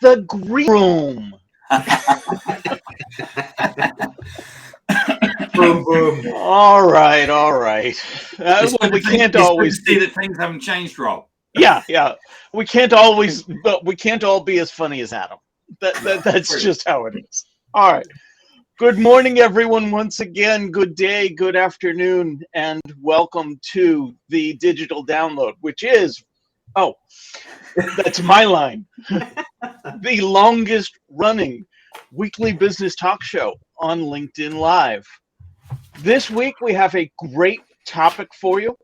the green room. Boom, boom. All right. Well, we can't always see that things haven't changed, Rob. Yeah. We can't always, but we can't all be as funny as Adam. That's just how it is. All right. Good morning, everyone. Once again, good day, good afternoon, and welcome to the digital download, which is, that's my line, the longest running weekly business talk show on LinkedIn Live. This week, we have a great topic for you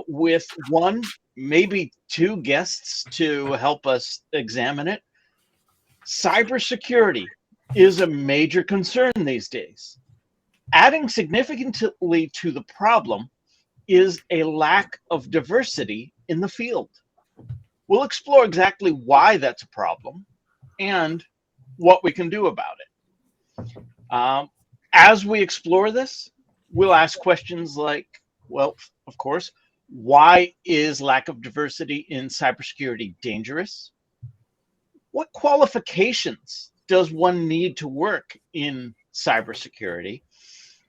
with one, maybe two guests to help us examine it. Cybersecurity is a major concern these days. Adding significantly to the problem is a lack of diversity in the field. We'll explore exactly why that's a problem and what we can do about it. As we explore this, we'll ask questions like, well, of course, why is lack of diversity in cybersecurity dangerous? What qualifications does one need to work in cybersecurity?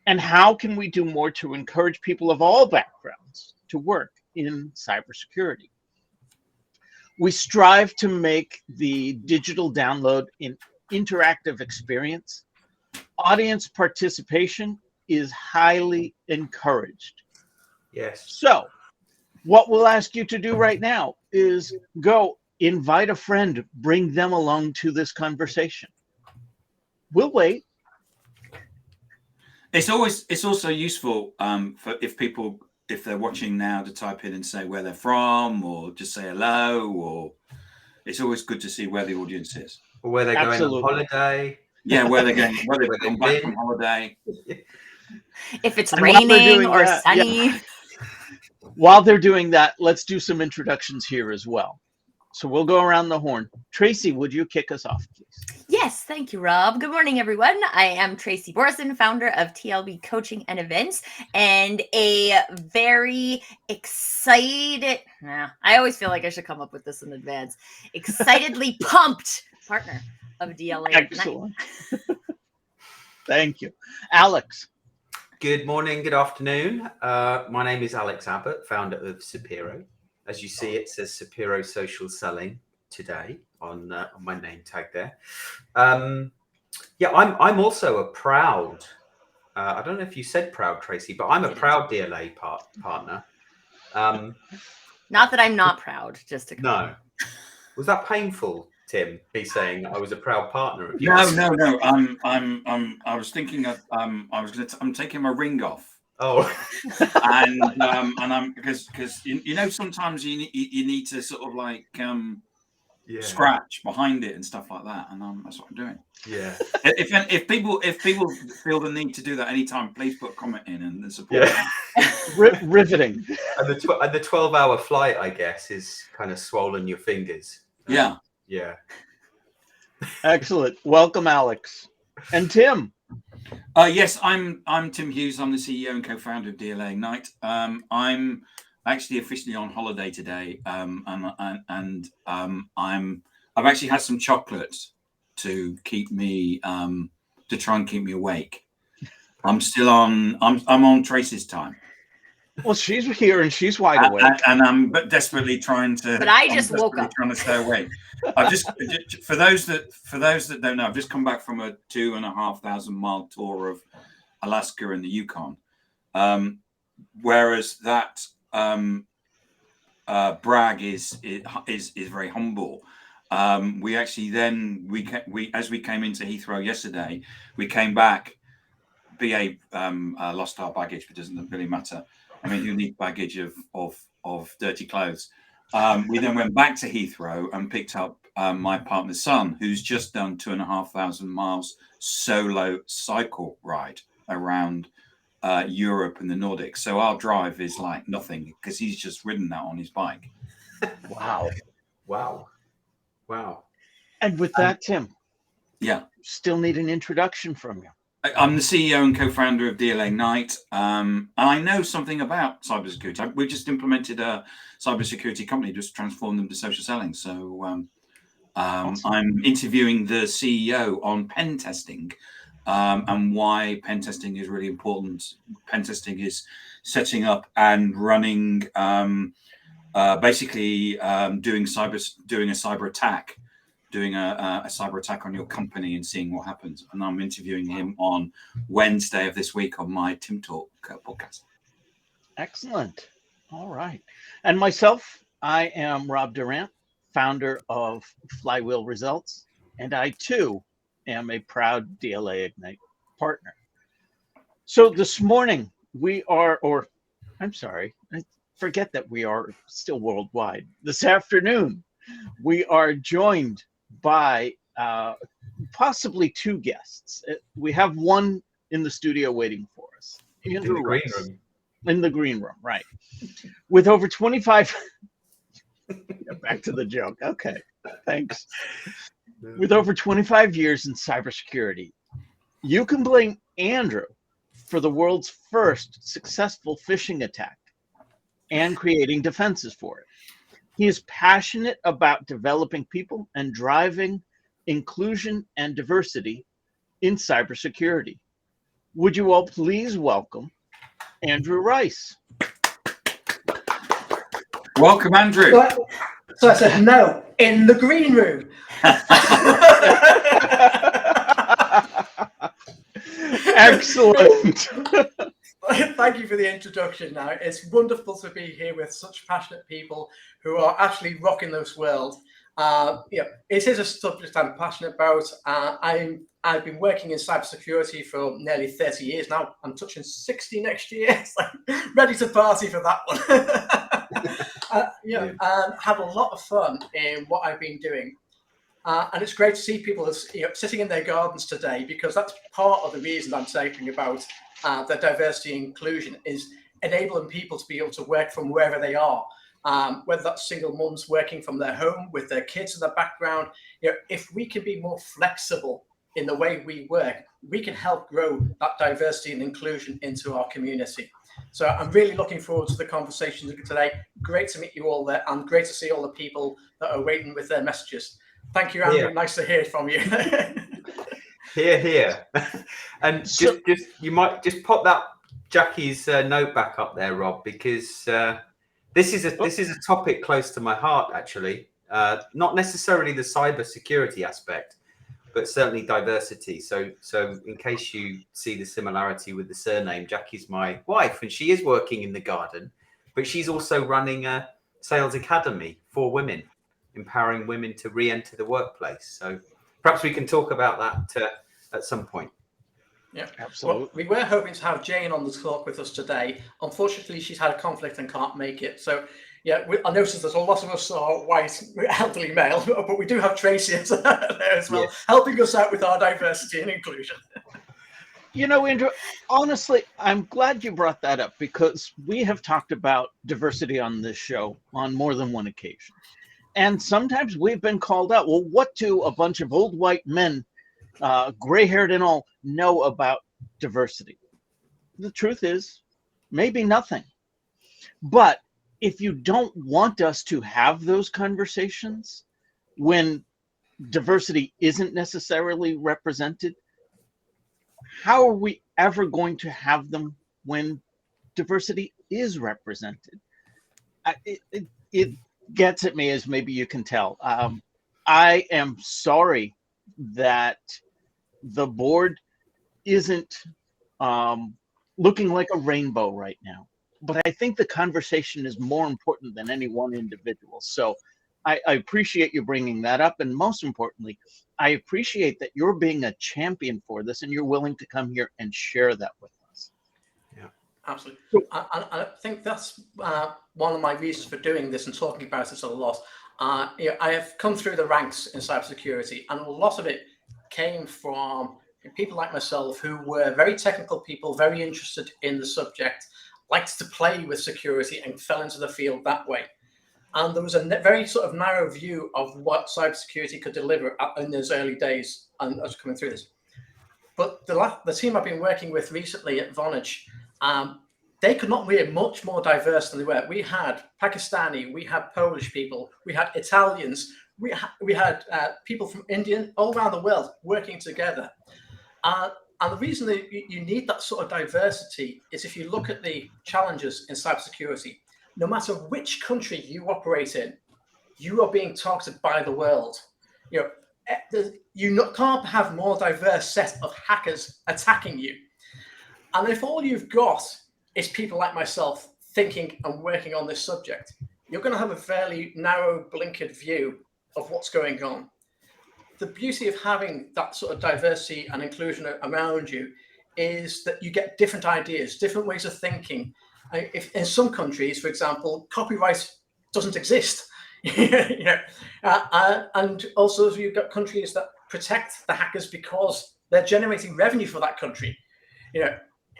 And how can we do more to encourage people of all backgrounds to work in cybersecurity? We strive to make the digital download an interactive experience. Audience participation is highly encouraged. Yes. So what we'll ask you to do right now is go invite a friend, bring them along to this conversation. We'll wait. It's also useful for if they're watching now to type in and say where they're from or just say hello, or it's always good to see where the audience is. Or where they're going on holiday. Yeah, where they're going, where they've come back from holiday. If it's raining or that, sunny. Yeah. While they're doing that, let's do some introductions here as well. So we'll go around the horn. Tracy, would you kick us off, please? Yes, thank you, Rob. Good morning, everyone. I am Tracy Borison, founder of TLB Coaching and Events, and a very excited, I always feel like I should come up with this in advance, excitedly pumped partner of DLA Ignite. Excellent. Thank you. Alex. Good morning, good afternoon. My name is Alex Abbott, founder of Sapiro. As you see, it says Sapiro Social Selling today on my name tag there. I'm also a proud, I don't know if you said proud, Tracy, but I'm a proud DLA partner. Not that I'm not proud, just to No. Was that painful, Tim, me saying I was a proud partner of yours? No. I was thinking of I'm taking my ring off. Oh, and I'm because sometimes you need to sort of like scratch behind it and stuff like that, and that's what I'm doing. Yeah. If people feel the need to do that anytime, please put a comment in and support. Yeah. Riveting. And the 12-hour flight, I guess, is kind of swollen your fingers. Yeah. Excellent. Welcome, Alex. And Tim. Yes, I'm Tim Hughes. I'm the CEO and co-founder of DLA Ignite. I'm actually officially on holiday today, and I've actually had some chocolate to keep me to try and keep me awake. I'm on Tracy's time. Well, she's here and she's wide awake, and I'm desperately trying to. But I just woke up trying to stay awake. I've just for those that don't know, I've just come back from a 2,500 mile tour of Alaska and the Yukon. Whereas that brag is very humble. We actually as we came into Heathrow yesterday, we came back. BA lost our baggage, but it doesn't really matter. I mean, who needs baggage of dirty clothes? We then went back to Heathrow and picked up my partner's son, who's just done 2,500 miles solo cycle ride around Europe and the Nordics. So our drive is like nothing because he's just ridden that on his bike. Wow. And with that, Tim, still need an introduction from you. I'm the CEO and co-founder of DLA Ignite, and I know something about cybersecurity. We just implemented a cybersecurity company, just transformed them to social selling. So Awesome. I'm interviewing the CEO on pen testing and why pen testing is really important. Pen testing is setting up and running, basically doing a cyber attack. Doing a cyber attack on your company and seeing what happens. And I'm interviewing him on Wednesday of this week on my Tim Talk podcast. Excellent. All right. And myself, I am Rob Durant, founder of Flywheel Results, and I too am a proud DLA Ignite partner. So this morning we are, I forget that we are still worldwide. This afternoon, we are joined by possibly two guests. We have one in the studio waiting for us. Andrew In the green Rice. room. In the green room, right. With over 25, back to the joke. Okay, thanks. With over 25 years in cybersecurity, you can blame Andrew for the world's first successful phishing attack and creating defenses for it. He is passionate about developing people and driving inclusion and diversity in cybersecurity. Would you all please welcome Andrew Rice? Welcome, Andrew. So I said, no, in the green room. Excellent. Thank you for the introduction. Now, it's wonderful to be here with such passionate people who are actually rocking this world. It is a subject I'm passionate about. I've been working in cybersecurity for nearly 30 years now. I'm touching 60 next year, so ready to party for that one. And have a lot of fun in what I've been doing. And it's great to see people sitting in their gardens today, because that's part of the reason I'm talking about the diversity and inclusion, is enabling people to be able to work from wherever they are. Whether that's single mums working from their home with their kids in the background. If we can be more flexible in the way we work, we can help grow that diversity and inclusion into our community. So I'm really looking forward to the conversation today. Great to meet you all there, and great to see all the people that are waiting with their messages. Thank you, Andrew. Yeah. Nice to hear from you. Here. And just you might just pop that Jackie's note back up there, Rob, because this is a topic close to my heart, actually. Not necessarily the cyber security aspect, but certainly diversity. So in case you see the similarity with the surname, Jackie's my wife, and she is working in the garden, but she's also running a sales academy for women, empowering women to re-enter the workplace. So perhaps we can talk about that at some point. Yeah, absolutely. Well, we were hoping to have Jane on the talk with us today. Unfortunately, she's had a conflict and can't make it. So, I noticed that a lot of us are white, elderly male, but we do have Tracy there as well, Yes. helping us out with our diversity and inclusion. Andrew, honestly, I'm glad you brought that up, because we have talked about diversity on this show on more than one occasion. And sometimes we've been called out. Well, what do a bunch of old white men, gray-haired and all, know about diversity? The truth is, maybe nothing. But if you don't want us to have those conversations when diversity isn't necessarily represented, how are we ever going to have them when diversity is represented? It gets at me, as maybe you can tell. I am sorry that the board isn't looking like a rainbow right now. But I think the conversation is more important than any one individual. So I appreciate you bringing that up. And most importantly, I appreciate that you're being a champion for this and you're willing to come here and share that with us. Yeah, absolutely. I think that's one of my reasons for doing this and talking about this a lot. I have come through the ranks in cybersecurity, and a lot of it came from people like myself who were very technical people, very interested in the subject, liked to play with security and fell into the field that way. And there was a very sort of narrow view of what cybersecurity could deliver in those early days, and I was coming through this. But the team I've been working with recently at Vonage, they could not be much more diverse than they were. We had Pakistani, we had Polish people, we had Italians, we had people from India all around the world working together. And the reason that you need that sort of diversity is if you look at the challenges in cybersecurity, no matter which country you operate in, you are being targeted by the world. You can't have more diverse set of hackers attacking you. And if all you've got is people like myself thinking and working on this subject, you're going to have a fairly narrow, blinkered view of what's going on. The beauty of having that sort of diversity and inclusion around you is that you get different ideas, different ways of thinking. If in some countries, for example, copyright doesn't exist, and also you've got countries that protect the hackers because they're generating revenue for that country.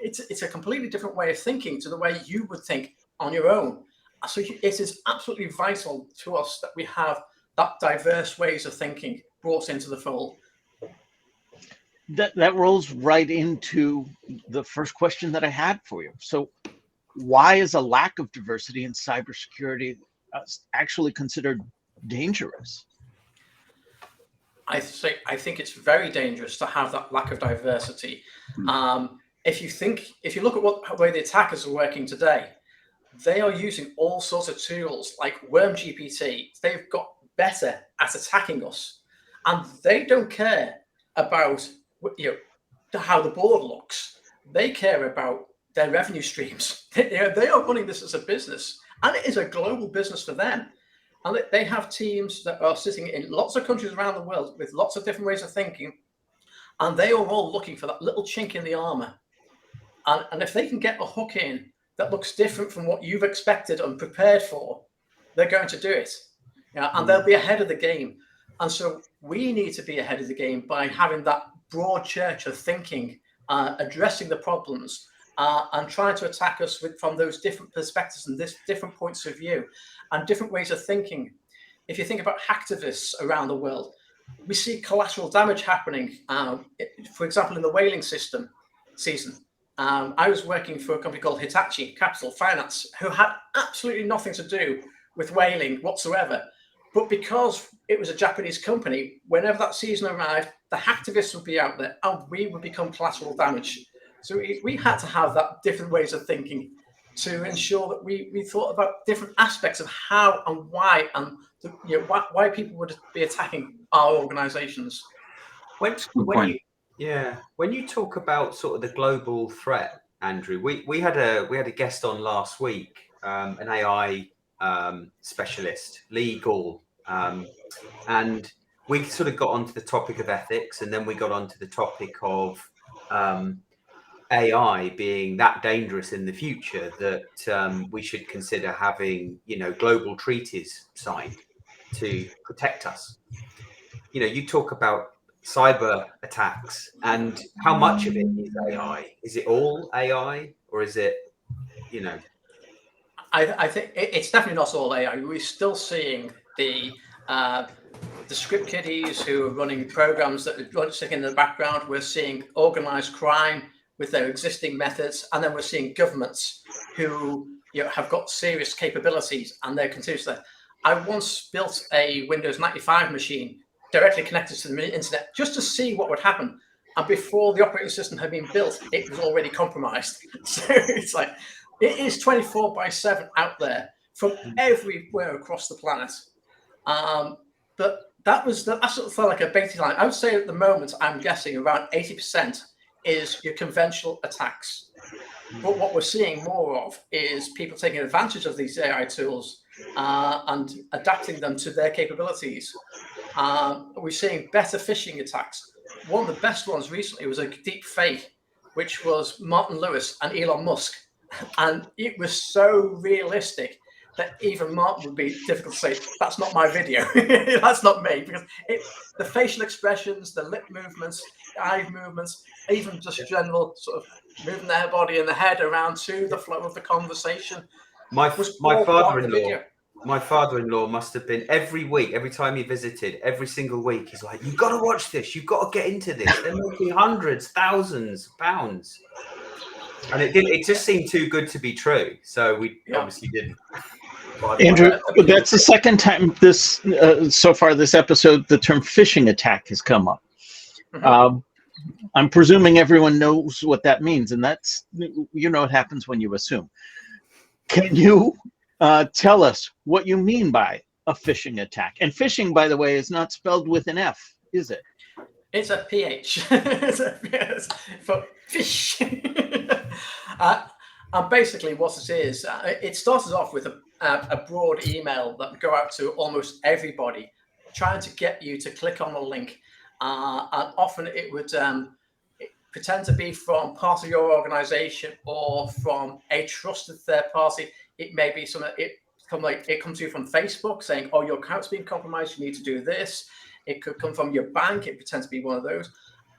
It's a completely different way of thinking to the way you would think on your own. So it is absolutely vital to us that we have that diverse ways of thinking brought into the fold. That rolls right into the first question that I had for you. So why is a lack of diversity in cybersecurity actually considered dangerous? I think it's very dangerous to have that lack of diversity. If you look at the way the attackers are working today, they are using all sorts of tools like WormGPT. They've got better at attacking us, and they don't care about how the board looks. They care about their revenue streams. They are running this as a business, and it is a global business for them. And they have teams that are sitting in lots of countries around the world with lots of different ways of thinking, and they are all looking for that little chink in the armor. And if they can get a hook in that looks different from what you've expected and prepared for, they're going to do it. And they'll be ahead of the game. And so we need to be ahead of the game by having that broad church of thinking, addressing the problems, and trying to attack us from those different perspectives and different points of view and different ways of thinking. If you think about hacktivists around the world, we see collateral damage happening. For example, in the whaling season, I was working for a company called Hitachi Capital Finance, who had absolutely nothing to do with whaling whatsoever. But because it was a Japanese company, whenever that season arrived, the hacktivists would be out there and we would become collateral damage. So we had to have that different ways of thinking to ensure that we thought about different aspects of how and why, and why people would be attacking our organizations. When you talk about sort of the global threat, Andrew, we had a guest on last week, an AI specialist, Lee Gall, and we sort of got onto the topic of ethics, and then we got onto the topic of AI being that dangerous in the future that we should consider having, global treaties signed to protect us. You talk about cyber attacks and how much of it is AI. Is it all AI, or is it, I think it's definitely not all AI. We're still seeing the script kiddies who are running programs that are sitting in the background. We're seeing organized crime with their existing methods, and then we're seeing governments who have got serious capabilities, and they're continuing to. I once built a Windows 95 machine directly connected to the internet just to see what would happen. And before the operating system had been built, it was already compromised. So it's like, it is 24/7 out there from everywhere across the planet. But that sort of felt like a baseline. I would say at the moment, I'm guessing around 80% is your conventional attacks. But what we're seeing more of is people taking advantage of these AI tools and adapting them to their capabilities. We're seeing better phishing attacks. One of the best ones recently was a deep fake, which was Martin Lewis and Elon Musk. And it was so realistic that even Martin would be difficult to say, that's not my video. That's not me. Because the facial expressions, the lip movements, the eye movements, even just general sort of moving their body and the head around to the flow of the conversation. My father-in-law must have been every week, every time he visited, every single week, he's like, you've got to watch this. You've got to get into this. They're making hundreds, thousands of pounds. And it just seemed too good to be true. So we obviously didn't. Andrew, that's the second time this so far this episode the term phishing attack has come up. I'm presuming everyone knows what that means, and that's, you know, what happens when you assume. Can you tell us what you mean by a phishing attack? And phishing, by the way, is not spelled with an F, is it? It's a PH. It's for fish. And basically what it is, it started off with a broad email that would go out to almost everybody, trying to get you to click on a link. And often it would pretend to be from part of your organization or from a trusted third party. It may be something, it comes to you from Facebook saying, oh, your account's been compromised, you need to do this. It could come from your bank. It pretends to be one of those.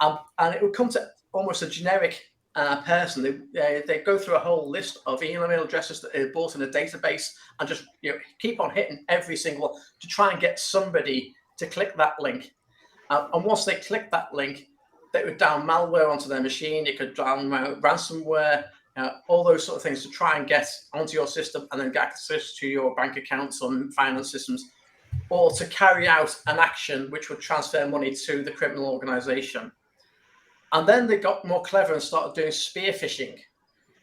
And it would come to almost a generic person. They go through a whole list of email addresses that are bought in a database and just keep on hitting every single one to try and get somebody to click that link. And once they click that link, they would down malware onto their machine. It could down ransomware, all those sort of things to try and get onto your system and then get access to your bank accounts and finance systems, or to carry out an action which would transfer money to the criminal organization. And then they got more clever and started doing spear phishing,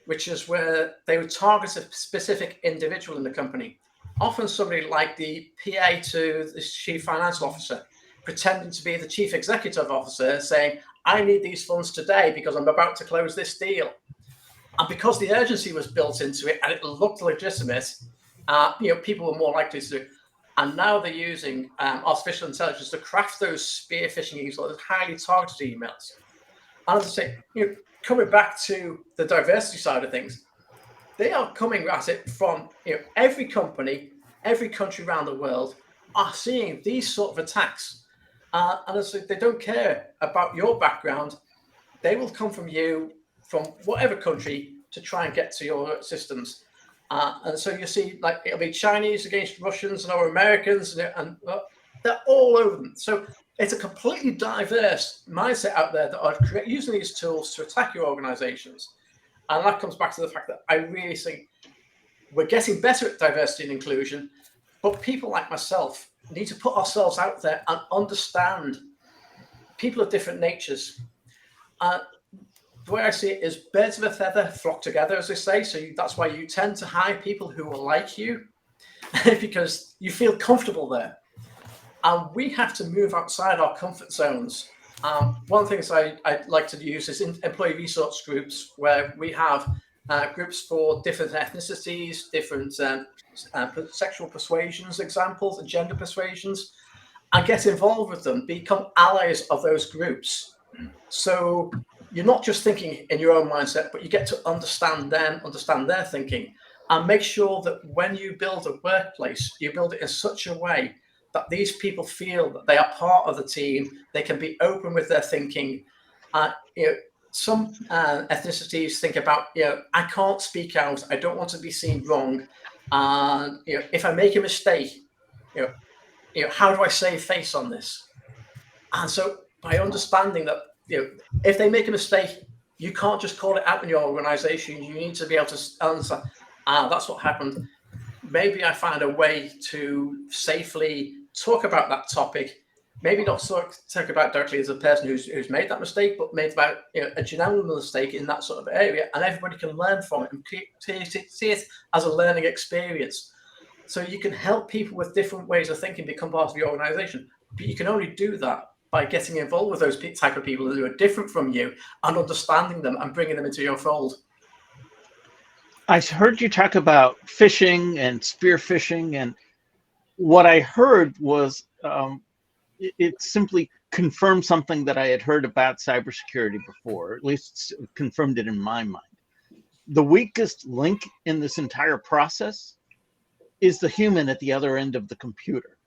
which is where they would target a specific individual in the company, often somebody like the PA to the chief financial officer, pretending to be the chief executive officer, saying, I need these funds today because I'm about to close this deal. And because the urgency was built into it and it looked legitimate, people were more likely to do it. And now they're using artificial intelligence to craft those spear phishing emails, those highly targeted emails. And as I say, coming back to the diversity side of things, they are coming at it from every company, every country around the world are seeing these sort of attacks. And as I say, they don't care about your background. They will come from you, from whatever country, to try and get to your systems. And so you see, like, it'll be Chinese against Russians and or Americans, and they're all over them. So it's a completely diverse mindset out there that are using these tools to attack your organizations. And that comes back to the fact that I really think we're getting better at diversity and inclusion, but people like myself need to put ourselves out there and understand people of different natures. The way I see it is birds of a feather flock together, as they say. So that's why you tend to hire people who are like you because you feel comfortable there. And we have to move outside our comfort zones. One of the things I like to use is employee resource groups, where we have groups for different ethnicities, different sexual persuasions, examples, and gender persuasions, and get involved with them, become allies of those groups. So you're not just thinking in your own mindset, but you get to understand them, understand their thinking, and make sure that when you build a workplace, you build it in such a way that these people feel that they are part of the team. They can be open with their thinking. Some ethnicities think about, I can't speak out. I don't want to be seen wrong. And if I make a mistake, how do I save face on this? And so by understanding that, if they make a mistake, you can't just call it out in your organization. You need to be able to answer, that's what happened. Maybe I find a way to safely talk about that topic. Maybe not talk about directly as a person who's made that mistake, but made about a general mistake in that sort of area, and everybody can learn from it and see it as a learning experience. So you can help people with different ways of thinking become part of your organization, but you can only do that by getting involved with those type of people who are different from you and understanding them and bringing them into your fold. I heard you talk about phishing and spear phishing, and what I heard was it simply confirmed something that I had heard about cybersecurity before, or at least confirmed it in my mind. The weakest link in this entire process is the human at the other end of the computer.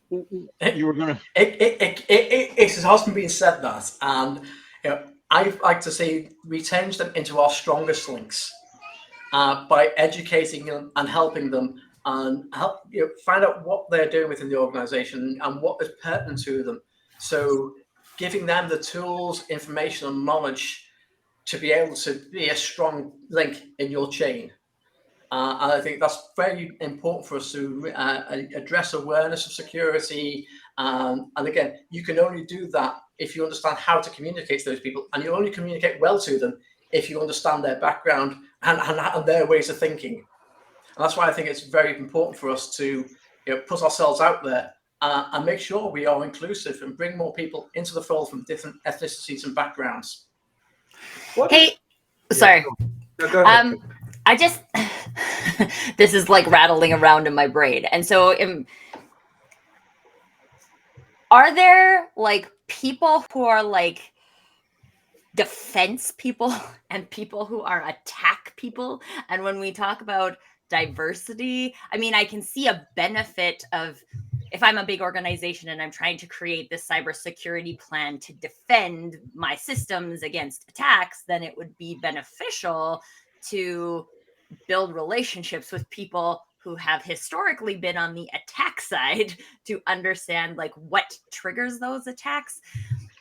You were going to... It has often been said that, and I like to say we change them into our strongest links by educating them and helping them and help find out what they're doing within the organization and what is pertinent to them. So giving them the tools, information, and knowledge to be able to be a strong link in your chain. And I think that's very important for us to address awareness of security. And again, you can only do that if you understand how to communicate to those people, and you only communicate well to them if you understand their background and their ways of thinking. And that's why I think it's very important for us to put ourselves out there and make sure we are inclusive and bring more people into the fold from different ethnicities and backgrounds. Sorry. No, go ahead. I just, this is like rattling around in my brain. And so are there like people who are like defense people and people who are attack people? And when we talk about diversity, I mean, I can see a benefit of, if I'm a big organization and I'm trying to create this cybersecurity plan to defend my systems against attacks, then it would be beneficial to build relationships with people who have historically been on the attack side to understand like what triggers those attacks.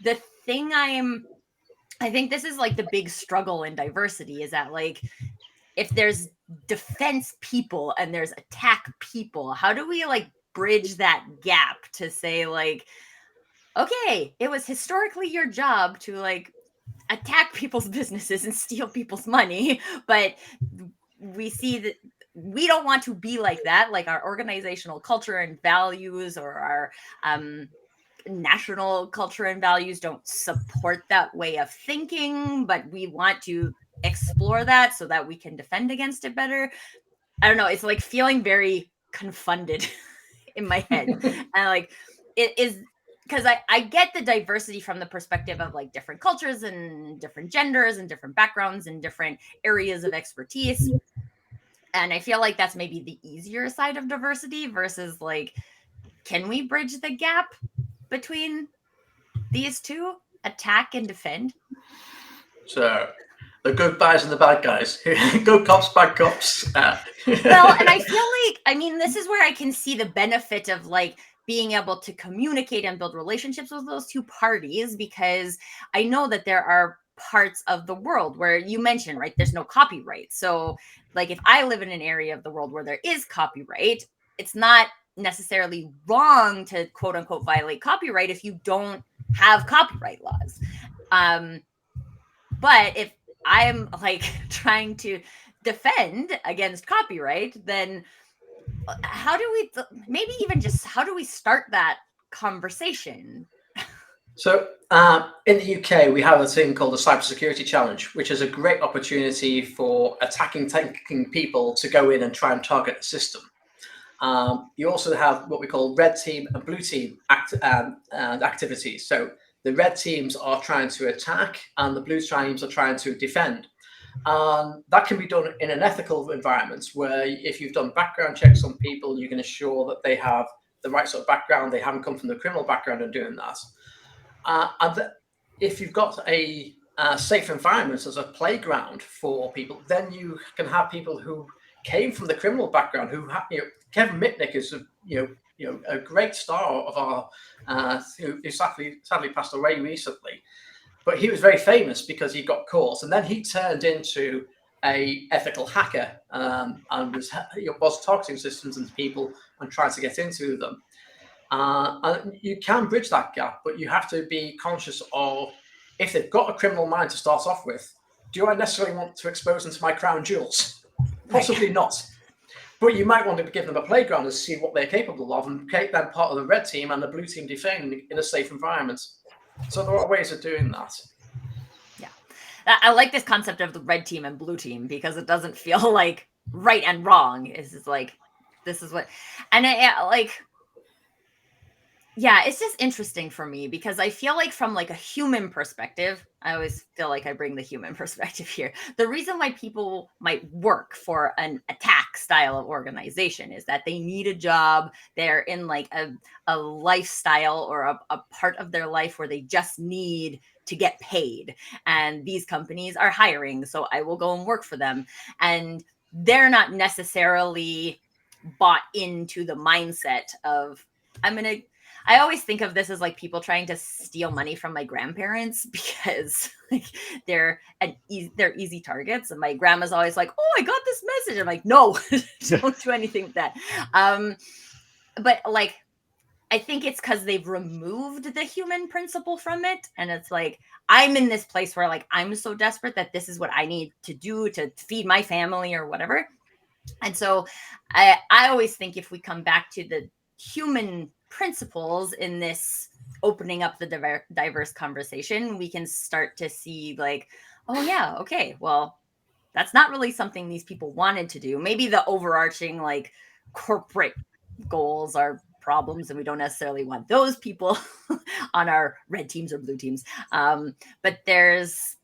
The thing I think this is like the big struggle in diversity is that like, if there's defense people and there's attack people, how do we like bridge that gap to say like, okay, it was historically your job to like attack people's businesses and steal people's money, but we see that we don't want to be like that. Like our organizational culture and values or our national culture and values don't support that way of thinking, but we want to explore that so that we can defend against it better. I don't know. It's like feeling very confounded in my head. And like, it is because I get the diversity from the perspective of like different cultures and different genders and different backgrounds and different areas of expertise. And I feel like that's maybe the easier side of diversity versus like, can we bridge the gap between these two, attack and defend? So the good guys and the bad guys. Good cops, bad cops. Well, and I feel like, I mean, this is where I can see the benefit of like being able to communicate and build relationships with those two parties, because I know that there are parts of the world where you mentioned, right, there's no copyright. So like if I live in an area of the world where there is copyright, it's not necessarily wrong to quote unquote violate copyright if you don't have copyright laws. But if I'm like trying to defend against copyright, then how do we, maybe even just how do we start that conversation? So in the UK, we have a thing called the Cybersecurity Challenge, which is a great opportunity for attacking people to go in and try and target the system. You also have what we call red team and blue team activities. So the red teams are trying to attack and the blue teams are trying to defend. That can be done in an ethical environment where if you've done background checks on people, you can ensure that they have the right sort of background, they haven't come from the criminal background and doing that. If you've got a safe environment as a playground for people, then you can have people who came from the criminal background, who have, Kevin Mitnick is a great star of our who sadly passed away recently, but he was very famous because he got caught and then he turned into a ethical hacker and was targeting systems and people and trying to get into them. And you can bridge that gap, but you have to be conscious of, if they've got a criminal mind to start off with, do I necessarily want to expose them to my crown jewels? Possibly not. But you might want to give them a playground to see what they're capable of and make them part of the red team and the blue team defending in a safe environment. So there are ways of doing that. Yeah. I like this concept of the red team and blue team because it doesn't feel like right and wrong. It's just like, this is what, and yeah, it's just interesting for me because I feel like from like a human perspective, I always feel like I bring the human perspective here. The reason why people might work for an attack style of organization is that they need a job. They're in like a lifestyle or a part of their life where they just need to get paid. And these companies are hiring, so I will go and work for them. And they're not necessarily bought into the mindset of, I always think of this as like people trying to steal money from my grandparents because like they're easy targets. And my grandma's always like, "Oh, I got this message." I'm like, "No, don't do anything with that." But like, I think it's because they've removed the human principle from it. And it's like, I'm in this place where like, I'm so desperate that this is what I need to do to feed my family or whatever. And so I always think if we come back to the human principles in this opening up the diverse conversation, we can start to see like, oh yeah, okay, well, that's not really something these people wanted to do. Maybe the overarching like corporate goals are problems and we don't necessarily want those people on our red teams or blue teams. But there's,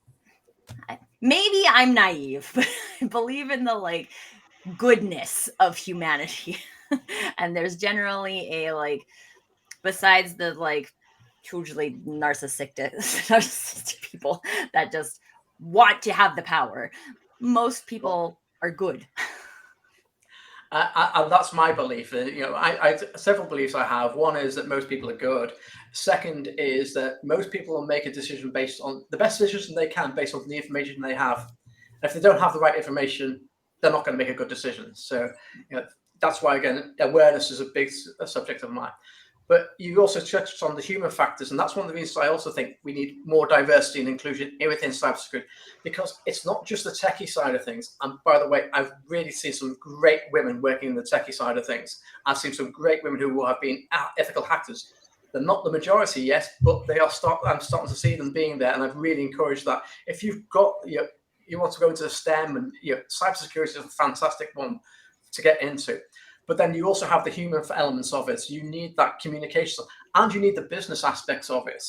maybe I'm naive, but I believe in the like goodness of humanity. And there's generally a like, besides the like hugely narcissistic people that just want to have the power, most people are good. And that's my belief. I several beliefs I have. One is that most people are good. Second is that most people will make a decision based on the best decision they can, based on the information they have. And if they don't have the right information, they're not going to make a good decision. So, that's why, again, awareness is a big subject of mine. But you also touched on the human factors, and that's one of the reasons I also think we need more diversity and inclusion within cybersecurity, because it's not just the techie side of things. And by the way, I've really seen some great women working in the techie side of things. I've seen some great women who have been ethical hackers. They're not the majority yet, but they are. I'm starting to see them being there, and I've really encouraged that. If you've got, you want to go into STEM, and cybersecurity is a fantastic one to get into. But then you also have the human elements of it. You need that communication, and you need the business aspects of it.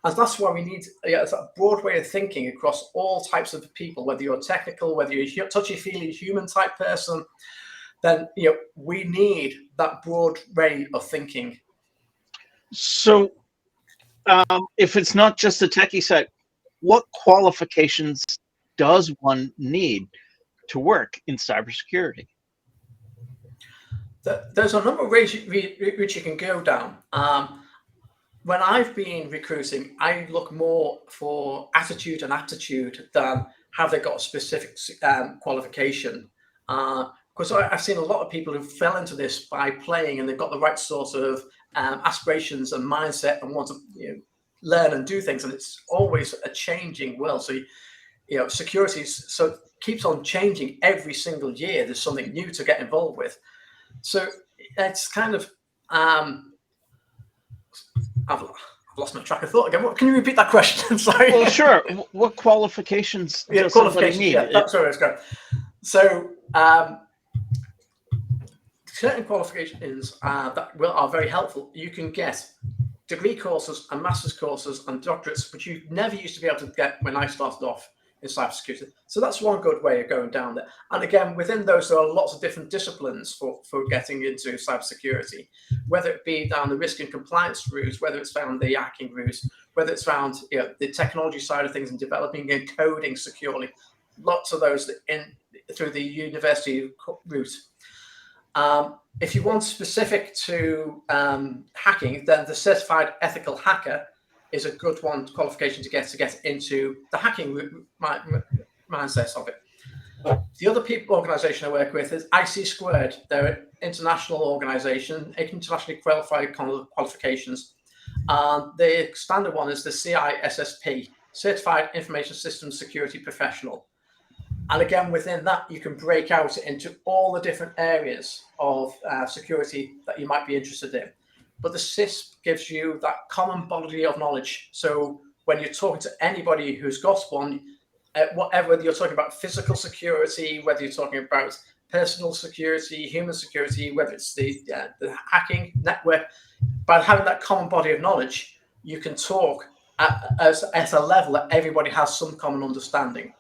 And that's why we need a broad way of thinking across all types of people, whether you're technical, whether you're a touchy-feely human type person, then we need that broad way of thinking. So if it's not just the techie side, what qualifications does one need to work in cybersecurity? There's a number of ways which you can go down. When I've been recruiting, I look more for attitude and aptitude than have they got a specific qualification. Because I've seen a lot of people who fell into this by playing, and they've got the right sort of aspirations and mindset and want to learn and do things. And it's always a changing world. So security keeps on changing every single year. There's something new to get involved with. So it's kind of I've lost my track of thought again. Can you repeat that question? Sorry. Well, sure. What qualifications does somebody need? That's where it's going. So certain qualifications that are very helpful. You can get degree courses and master's courses and doctorates, which you never used to be able to get when I started off in cybersecurity. So that's one good way of going down there. And again, within those, there are lots of different disciplines for getting into cybersecurity, whether it be down the risk and compliance route, whether it's found the hacking route, whether it's found the technology side of things and developing and coding securely. Lots of those through the university route. If you want specific to hacking, then the certified ethical hacker is a good qualification to get into the hacking mindset of it. The other organization I work with is IC Squared. They're an international organization, internationally qualified qualifications. The standard one is the CISSP, Certified Information Systems Security Professional. And again, within that, you can break out into all the different areas of security that you might be interested in. But the CISP gives you that common body of knowledge. So when you're talking to anybody who's got one, whether you're talking about physical security, whether you're talking about personal security, human security, whether it's the hacking network, by having that common body of knowledge, you can talk at a level that everybody has some common understanding.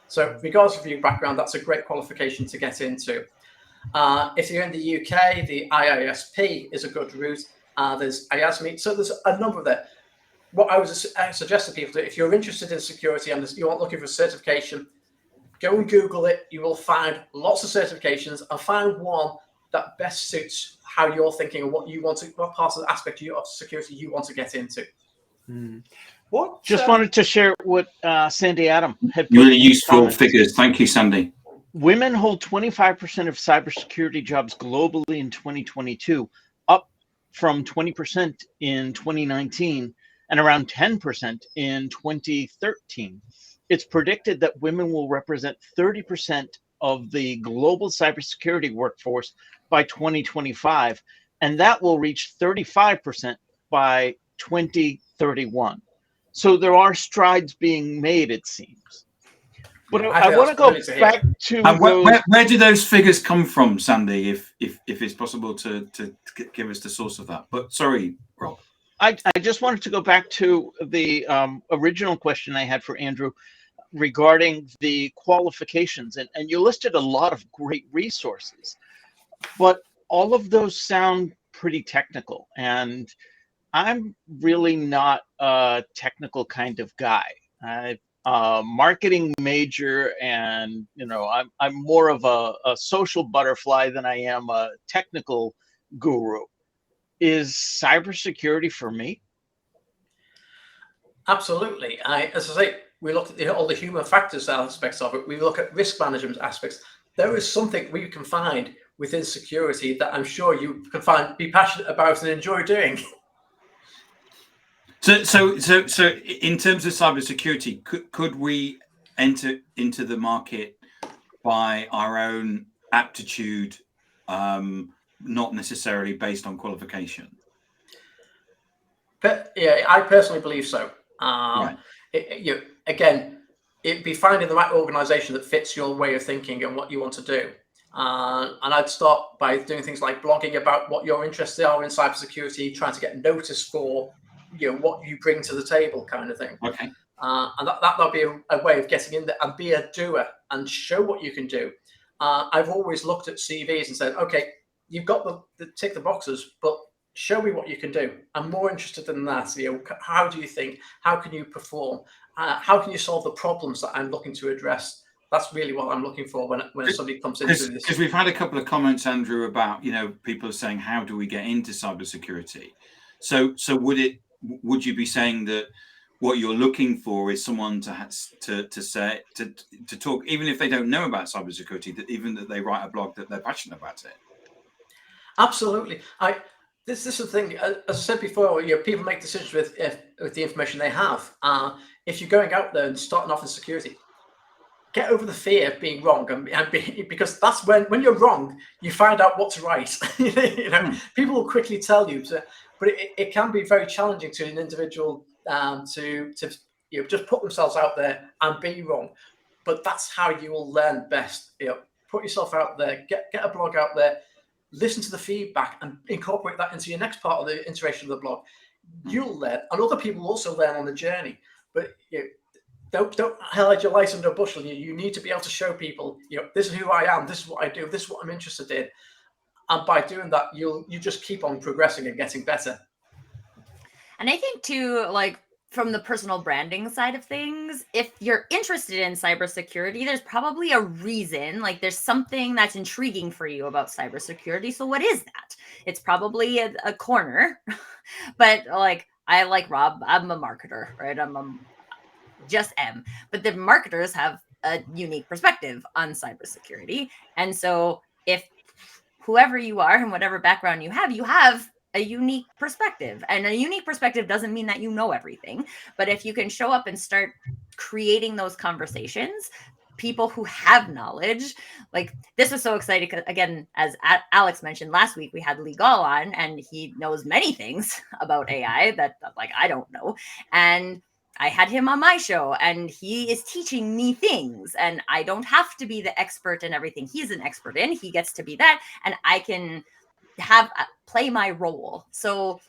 So regardless of your background, that's a great qualification to get into. If you're in the UK, the IISP is a good route. There's IASME. So there's a number of that. What I would suggest to people, if you're interested in security and you're looking for certification, go and Google it. You will find lots of certifications and find one that best suits how you're thinking and what you want to, what parts of the aspect of security you want to get into. What? Just wanted to share what Sandy Adam had put Really in the useful comments. figures. Thank you, Sandy. Women hold 25% of cybersecurity jobs globally in 2022, up from 20% in 2019 and around 10% in 2013. It's predicted that women will represent 30% of the global cybersecurity workforce by 2025, and that will reach 35% by 2031. So there are strides being made, it seems. But I want to go back to where do those figures come from, Sandy? If it's possible to give us the source of that. But sorry, Rob. I just wanted to go back to the original question I had for Andrew regarding the qualifications, and you listed a lot of great resources, but all of those sound pretty technical, and I'm really not a technical kind of guy. Marketing major, and I'm more of a social butterfly than I am a technical guru. Is cybersecurity for me? Absolutely. As I say, we look at all the human factors aspects of it. We look at risk management aspects. There is something we can find within security that I'm sure you can find, be passionate about, and enjoy doing. So in terms of cybersecurity, could we enter into the market by our own aptitude, not necessarily based on qualification? But yeah, I personally believe so. Right. It'd be finding the right organization that fits your way of thinking and what you want to do. And I'd start by doing things like blogging about what your interests are in cybersecurity, trying to get notice for what you bring to the table, kind of thing. Okay. And that'll be a way of getting in there and be a doer and show what you can do. I've always looked at CVs and said, okay, you've got the tick the boxes, but show me what you can do. I'm more interested in that. How do you think? How can you perform? How can you solve the problems that I'm looking to address? That's really what I'm looking for when somebody comes into this. Because we've had a couple of comments, Andrew, about people are saying, how do we get into cybersecurity? So would you be saying that what you're looking for is someone to talk, even if they don't know about cybersecurity, that they write a blog that they're passionate about it? Absolutely. This is the thing. As I said before, people make decisions with the information they have. If you're going out there and starting off in security, get over the fear of being wrong, because that's when you're wrong, you find out what's right. People will quickly tell you. But it can be very challenging to an individual to just put themselves out there and be wrong. But that's how you will learn best. Put yourself out there, get a blog out there, listen to the feedback, and incorporate that into your next part of the iteration of the blog. You'll learn, and other people also learn on the journey. But don't hide your light under a bushel. You need to be able to show people, this is who I am, this is what I do, this is what I'm interested in. And by doing that, you just keep on progressing and getting better. And I think too, from the personal branding side of things, if you're interested in cybersecurity, there's probably a reason, there's something that's intriguing for you about cybersecurity. So what is that? It's probably a corner, but I like Rob, I'm a marketer, right? But the marketers have a unique perspective on cybersecurity. And so if whoever you are and whatever background you have a unique perspective. And a unique perspective doesn't mean that you know everything. But if you can show up and start creating those conversations, people who have knowledge, this was so exciting. Again, as Alex mentioned last week, we had Legal on, and he knows many things about AI that I don't know. And I had him on my show, and he is teaching me things, and I don't have to be the expert in everything he's an expert in. He gets to be that, and I can play my role. So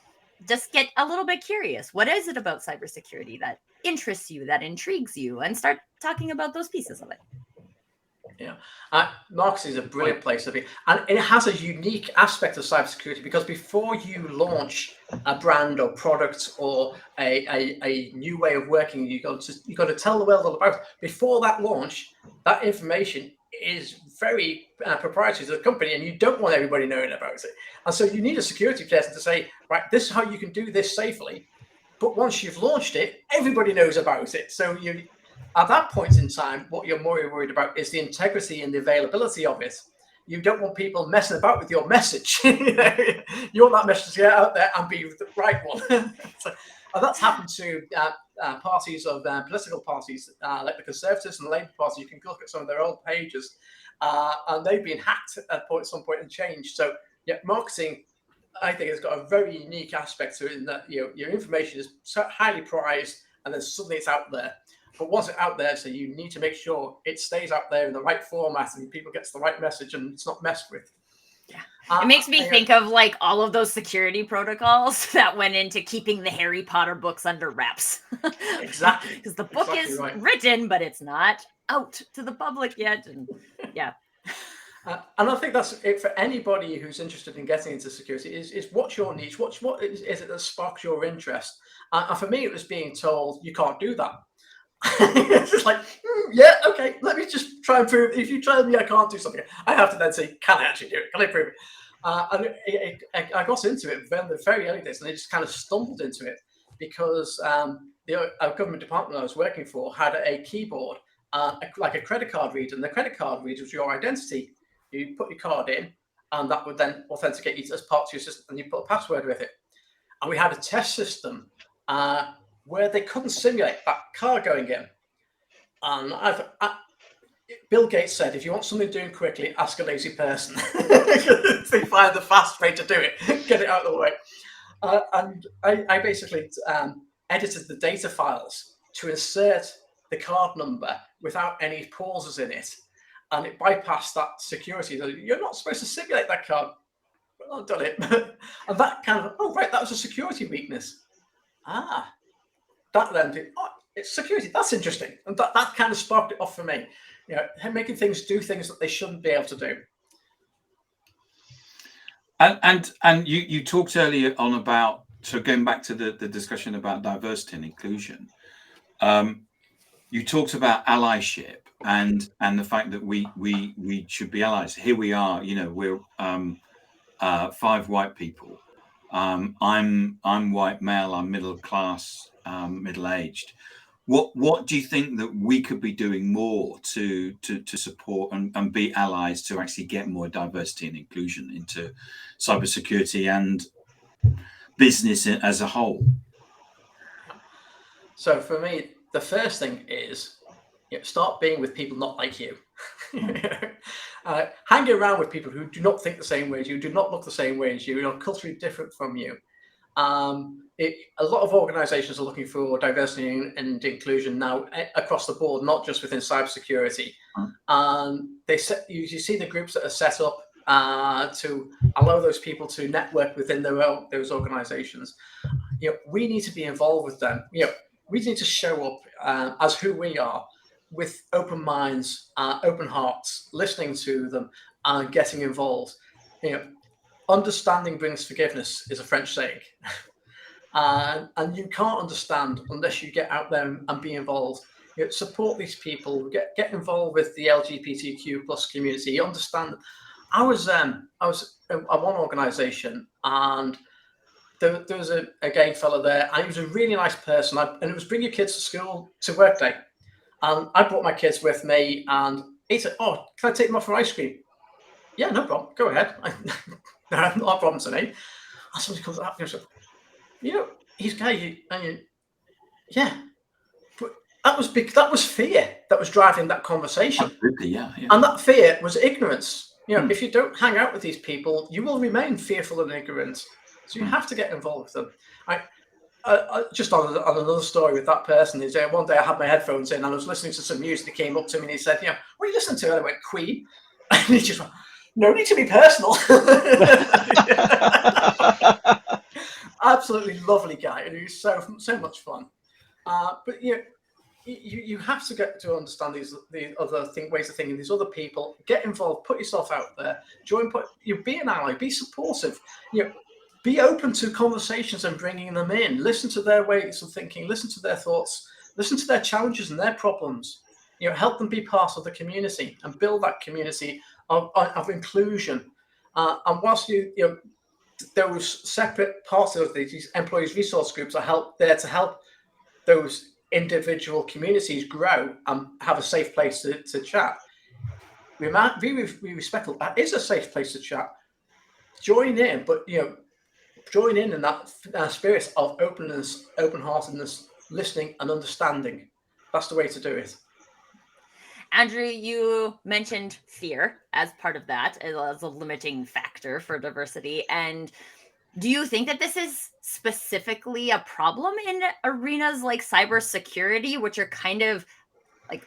just get a little bit curious. What is it about cybersecurity that interests you, that intrigues you, and start talking about those pieces of it. Yeah, marketing is a brilliant place to be, and it has a unique aspect of cybersecurity, because before you launch a brand or product or a new way of working, you got to tell the world all about it. Before that launch, that information is very proprietary to the company, and you don't want everybody knowing about it. And so you need a security person to say, right, this is how you can do this safely. But once you've launched it, everybody knows about it. So you, at that point in time, what you're more worried about is the integrity and the availability of it. You don't want people messing about with your message. You want that message to get out there and be the right one. So, and that's happened to parties of political parties like the Conservatives and the Labour Party. You can look at some of their old pages, and they've been hacked at some point and changed. So yeah, marketing, I think, has got a very unique aspect to it in that your information is so highly prized, and then suddenly it's out there. But once it's out there, so you need to make sure it stays out there in the right format and people get the right message and it's not messed with. Yeah. It makes me think of like all of those security protocols that went into keeping the Harry Potter books under wraps. Exactly. Because the book is written, but it's not out to the public yet. And yeah. And I think that's it for anybody who's interested in getting into security is what's your niche? What is it that sparks your interest? And for me, it was being told you can't do that. It's just like, yeah, okay, let me just try and prove. If you tell me I can't do something, I have to then say, can I actually do it? Can I prove it? And I got into it in the very early days, and I just kind of stumbled into it because the government department I was working for had a keyboard, like a credit card reader, and the credit card reader was your identity. You put your card in, and that would then authenticate you as part of your system, and you put a password with it. And we had a test system where they couldn't simulate that card going in. And Bill Gates said, if you want something doing quickly, ask a lazy person. They find the fast way to do it, get it out of the way. And I basically edited the data files to insert the card number without any pauses in it. And it bypassed that security. You're not supposed to simulate that card. Well, I've done it. And that kind of, oh, right, that was a security weakness. That then, it's security. That's interesting. And that kind of sparked it off for me. You know, making things do things that they shouldn't be able to do. And you talked earlier on about, so going back to the discussion about diversity and inclusion, you talked about allyship and the fact that we should be allies. Here we are, you know, we're 5 white people. I'm white male, I'm middle class, middle aged. What do you think that we could be doing more to support and be allies to actually get more diversity and inclusion into cybersecurity and business as a whole? So for me, the first thing is start being with people not like you. Hang around with people who do not think the same way as you, do not look the same way as you, are culturally different from you. A lot of organizations are looking for diversity and inclusion now across the board, not just within cybersecurity. You see the groups that are set up to allow those people to network within those organizations. We need to be involved with them. We need to show up as who we are, with open minds, open hearts, listening to them and getting involved. Understanding brings forgiveness is a French saying. And you can't understand unless you get out there and be involved. Support these people, get involved with the LGBTQ plus community. Understand. I was at one organization, and there was a gay fella there, and he was a really nice person. And it was bring your kids to school to work day. And I brought my kids with me, and he said, "Oh, can I take them off for ice cream?" Yeah, no problem. Go ahead. Not a problem to me. And somebody comes up and says, he's gay. Yeah. But that was fear that was driving that conversation. Absolutely, yeah. And that fear was ignorance. If you don't hang out with these people, you will remain fearful and ignorant. So you have to get involved with them. Just on another story with that person is one day I had my headphones in and I was listening to some music. He came up to me and he said, "What are you listening to?" And I went, "Queen." And he just went, "No need to be personal." Absolutely lovely guy, and he was so much fun. But you have to get to understand the other ways of thinking. These other people, get involved, put yourself out there, join. Be an ally, be supportive. Be open to conversations and bringing them in. Listen to their ways of thinking. Listen to their thoughts. Listen to their challenges and their problems. help them be part of the community and build that community of inclusion. And whilst those separate parts of these employees resource groups are there to help those individual communities grow and have a safe place to chat. We might be respectful. That is a safe place to chat. Join in, but join in that spirit of openness, open-heartedness, listening and understanding. That's the way to do it. Andrew, you mentioned fear as part of that, as a limiting factor for diversity. And do you think that this is specifically a problem in arenas like cybersecurity, which are kind of like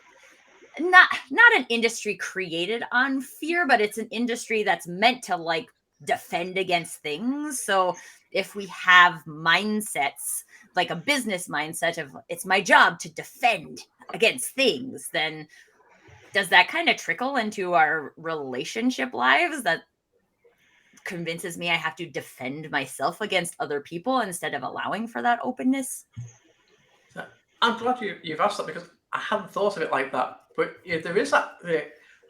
not an industry created on fear, but it's an industry that's meant to like defend against things? So if we have mindsets like a business mindset of it's my job to defend against things, then does that kind of trickle into our relationship lives that convinces me I have to defend myself against other people instead of allowing for that openness? I'm glad you've asked that, because I hadn't thought of it like that. But there is that.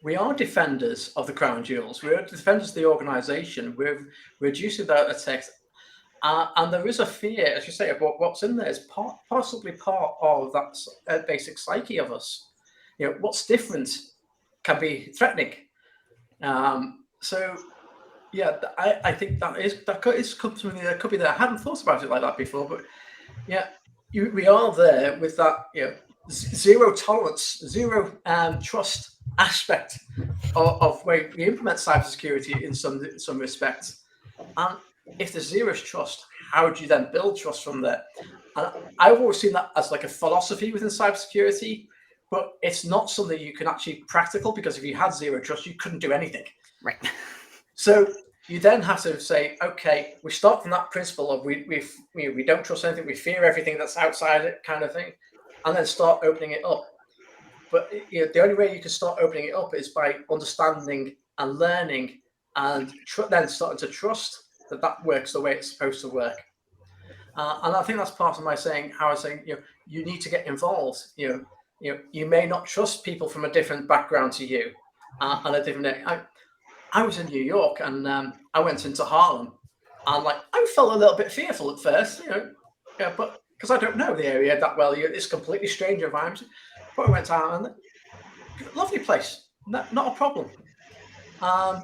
We are defenders of the crown jewels. We're defenders of the organisation. We're reducing that attacks. And there is a fear, as you say, of what's in there is possibly part of that basic psyche of us. What's different can be threatening. So, yeah, I think that is something that could be there. I hadn't thought about it like that before, but yeah, we are there with that zero tolerance, zero trust aspect of where we implement cybersecurity in some respects. And if there's zero trust, how do you then build trust from there? And I've always seen that as like a philosophy within cybersecurity, but it's not something you can actually practical, because if you had zero trust, you couldn't do anything. Right. So you then have to say, okay, we start from that principle of we don't trust anything, we fear everything that's outside it, kind of thing, and then start opening it up. But the only way you can start opening it up is by understanding and learning, and then starting to trust that works the way it's supposed to work. And I think that's part of my saying, how I was saying, you need to get involved. You may not trust people from a different background to you, and a different. I was in New York, and I went into Harlem, and I felt a little bit fearful at first, but because I don't know the area that well, it's completely strange environment. But I went out, and lovely place, not a problem.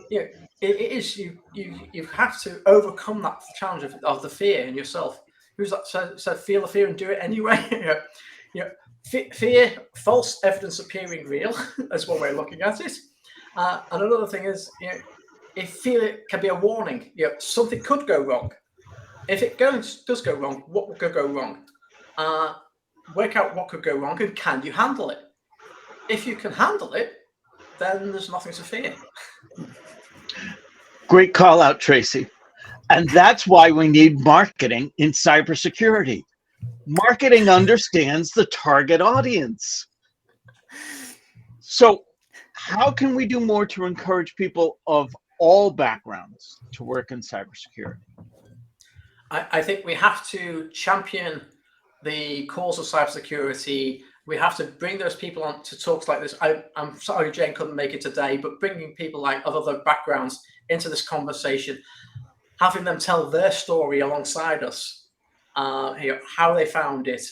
It is you have to overcome that challenge of the fear in yourself. Who's that said feel the fear and do it anyway? Fear, false evidence appearing real, is one way of looking at it. And another thing is, if fear can be a warning, something could go wrong. If it does go wrong, what could go wrong? Work out what could go wrong, and can you handle it? If you can handle it, then there's nothing to fear. Great call out, Tracy. And that's why we need marketing in cybersecurity. Marketing understands the target audience. So how can we do more to encourage people of all backgrounds to work in cybersecurity? I think we have to champion the cause of cybersecurity. We have to bring those people on to talks like this. I'm sorry Jane couldn't make it today, but bringing people of other backgrounds into this conversation, having them tell their story alongside us, how they found it,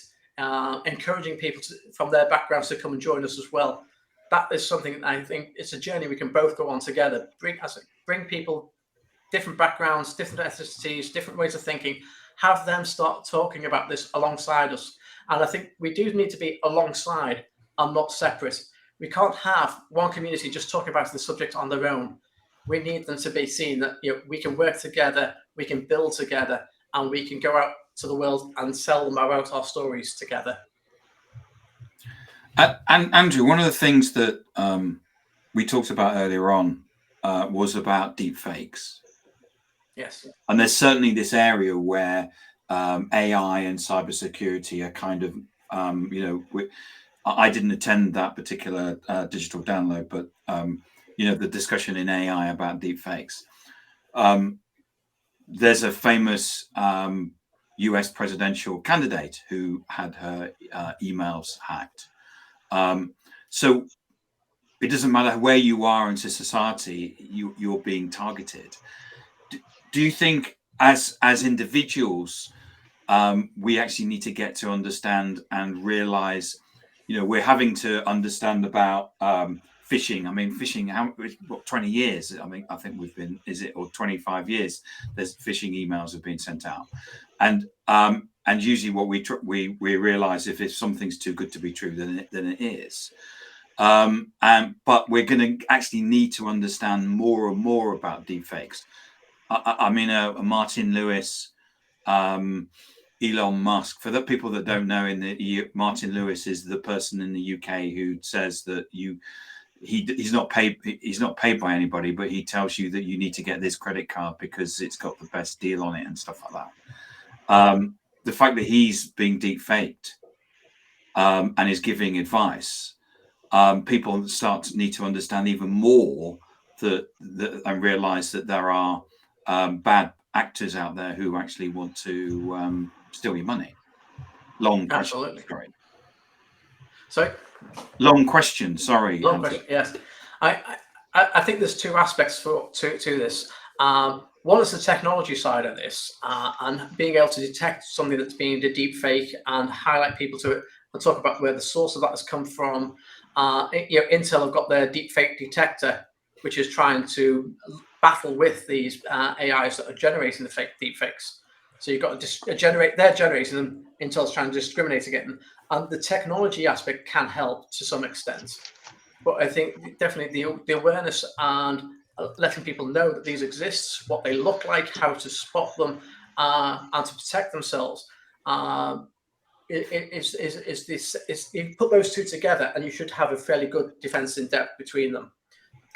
encouraging people from their backgrounds to come and join us as well. That is something I think it's a journey we can both go on together. Bring people, different backgrounds, different ethnicities, different ways of thinking, have them start talking about this alongside us. And I think we do need to be alongside and not separate. We can't have one community just talking about the subject on their own. We need them to be seen that we can work together, we can build together, and we can go out to the world and tell them about our stories together. And Andrew, one of the things that we talked about earlier on was about deep fakes. Yes. And there's certainly this area where AI and cybersecurity are kind of, I didn't attend that particular digital download, but, the discussion in AI about deep fakes. There's a famous US presidential candidate who had her emails hacked. So it doesn't matter where you are into society, you're being targeted. Do you think as individuals, we actually need to get to understand and realize, we're having to understand about phishing? I mean, phishing, what, 20 years? I mean, I think we've been, or 25 years, there's phishing emails have been sent out. And usually what we realize, if something's too good to be true, then it is. But we're going to actually need to understand more and more about deepfakes. I mean, Martin Lewis, Elon Musk. For the people that don't know, Martin Lewis is the person in the UK who says that he's not paid by anybody, but he tells you that you need to get this credit card because it's got the best deal on it and stuff like that. The fact that he's being deepfaked and is giving advice, people need to understand even more that and realize that there are bad actors out there who actually want to steal your money. Absolutely. Sorry. Long question. Sorry. Long question. Yes, I think there's two aspects to this. One is the technology side of this, and being able to detect something that's being a deep fake and highlight people to it and talk about where the source of that has come from. Intel have got their deep fake detector, which is trying to battle with these AIs that are generating the deep fakes. So you've got to they're generating them. Intel's trying to discriminate against them, and the technology aspect can help to some extent. But I think definitely the awareness and letting people know that these exist, what they look like, how to spot them, and to protect themselves. You put those two together, and you should have a fairly good defense in depth between them.